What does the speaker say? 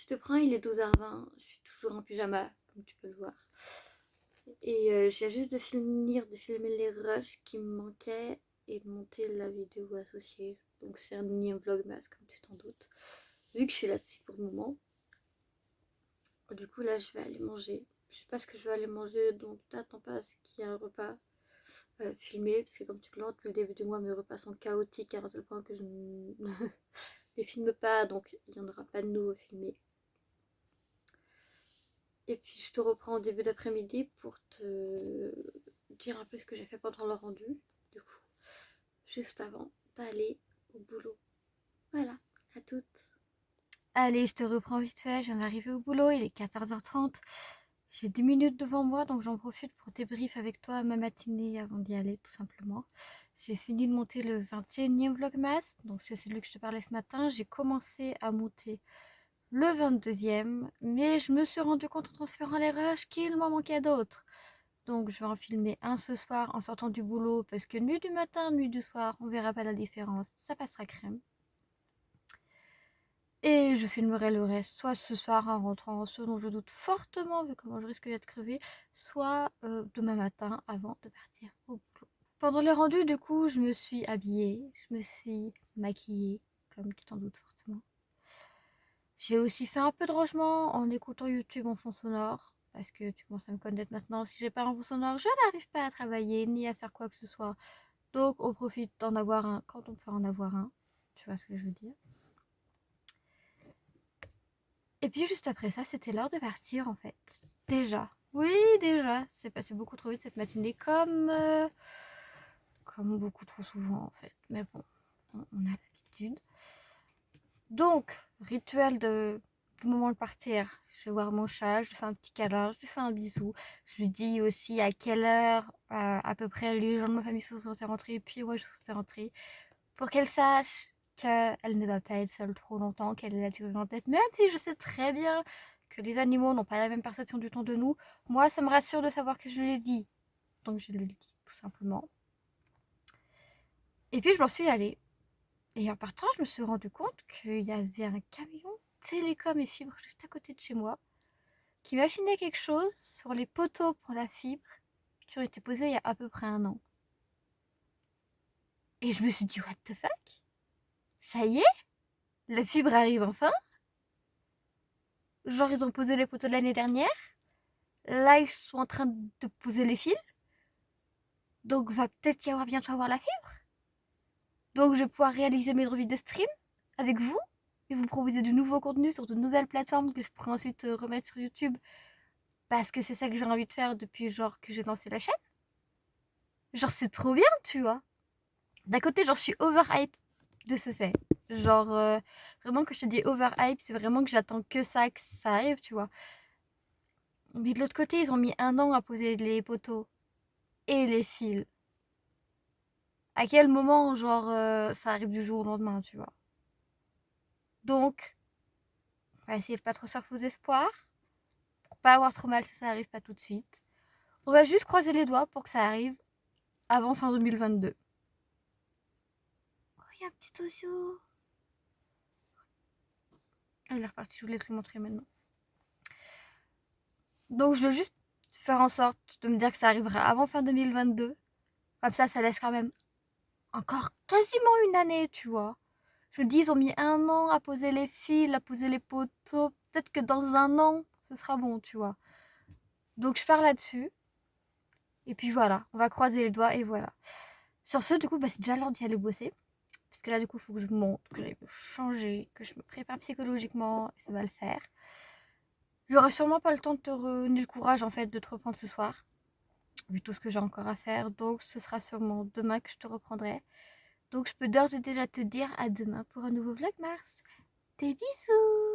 te prends, il est 12h20. Je suis toujours en pyjama, comme tu peux le voir. Et je viens juste de finir de filmer les rushs qui me manquaient et de monter la vidéo associée. Donc c'est un mini vlogmas, comme tu t'en doutes. Vu que je suis là-dessus pour le moment. Du coup, là, je vais aller manger. Je sais pas ce que je vais aller manger, donc t'attends pas à ce qu'il y ait un repas filmé. Parce que comme tu le vois, depuis le début du mois, mes repas sont chaotiques à tel point que je ne les filme pas. Donc il n'y en aura pas de nouveaux filmés. Et puis je te reprends en début d'après-midi pour te dire un peu ce que j'ai fait pendant le rendu. Du coup, juste avant d'aller au boulot. Voilà, à toutes. Allez, je te reprends vite fait, je viens d'arriver au boulot, il est 14h30. J'ai 10 minutes devant moi, donc j'en profite pour débrief avec toi ma matinée avant d'y aller, tout simplement. J'ai fini de monter le 21e vlogmas, donc c'est celui que je te parlais ce matin. J'ai commencé à monter le 22e, mais je me suis rendu compte en transférant les rushs qu'il m'en manquait d'autres. Donc je vais en filmer un ce soir en sortant du boulot, parce que nuit du matin, nuit du soir, on verra pas la différence, ça passera crème. Et je filmerai le reste, soit ce soir en rentrant, ce dont je doute fortement vu comment je risque d'être crevée, soit demain matin avant de partir au boulot. Pendant les rendus, du coup, je me suis habillée, je me suis maquillée, comme tu t'en doutes forcément. J'ai aussi fait un peu de rangement en écoutant YouTube en fond sonore, parce que tu commences à me connaître maintenant, si j'ai pas un fond sonore, je n'arrive pas à travailler ni à faire quoi que ce soit. Donc on profite d'en avoir un quand on peut en avoir un, tu vois ce que je veux dire. Et puis juste après ça, c'était l'heure de partir en fait. Déjà. Oui, déjà. C'est passé beaucoup trop vite cette matinée comme beaucoup trop souvent en fait. Mais bon, on a l'habitude. Donc, rituel du moment de partir. Je vais voir mon chat, je lui fais un petit câlin, je lui fais un bisou. Je lui dis aussi à quelle heure à peu près les gens de ma famille sont censés rentrer, puis moi je suis censée rentrer. Pour qu'elle sache qu'elle ne va pas être seule trop longtemps, qu'elle est la durée en tête. Même si je sais très bien que les animaux n'ont pas la même perception du temps de nous, moi ça me rassure de savoir que je l'ai dit. Donc je le dis tout simplement. Et puis je m'en suis allée. Et en partant, je me suis rendu compte qu'il y avait un camion télécom et fibre juste à côté de chez moi qui m'affinait quelque chose sur les poteaux pour la fibre qui ont été posés il y a à peu près un an. Et je me suis dit, what the fuck? Ça y est? La fibre arrive enfin? Genre, ils ont posé les poteaux de l'année dernière. Là, ils sont en train de poser les fils. Donc, va peut-être y avoir bientôt avoir la fibre. Donc, je vais pouvoir réaliser mes revues de stream avec vous et vous proposer de nouveaux contenus sur de nouvelles plateformes que je pourrai ensuite remettre sur YouTube parce que c'est ça que j'ai envie de faire depuis genre que j'ai lancé la chaîne. Genre, c'est trop bien, tu vois. D'un côté, genre, je suis overhype de ce fait. Genre, vraiment, que je te dis overhype, c'est vraiment que j'attends que ça arrive, tu vois. Mais de l'autre côté, ils ont mis un an à poser les poteaux et les fils. À quel moment, genre, ça arrive du jour au lendemain, tu vois. Donc, on va essayer de pas trop se refaire espoirs. Pour pas avoir trop mal si ça arrive pas tout de suite. On va juste croiser les doigts pour que ça arrive avant fin 2022. Oh, il y a un petit oiseau. Ah, il est reparti, je voulais te le montrer maintenant. Donc, je veux juste faire en sorte de me dire que ça arrivera avant fin 2022. Comme ça laisse quand même encore quasiment une année, tu vois. Je me dis, ils ont mis un an à poser les fils, à poser les poteaux. Peut-être que dans un an, ce sera bon, tu vois. Donc, je pars là-dessus. Et puis voilà, on va croiser les doigts et voilà. Sur ce, du coup, c'est déjà l'heure d'y aller bosser. Parce que là, du coup, il faut que je monte, que j'aille me changer, que je me prépare psychologiquement. Et ça va le faire. J'aurai sûrement pas le temps de ni le courage, en fait, de te reprendre ce soir. Vu tout ce que j'ai encore à faire. Donc, ce sera sûrement demain que je te reprendrai. Donc, je peux d'ores et déjà te dire à demain pour un nouveau vlog Mars. Des bisous!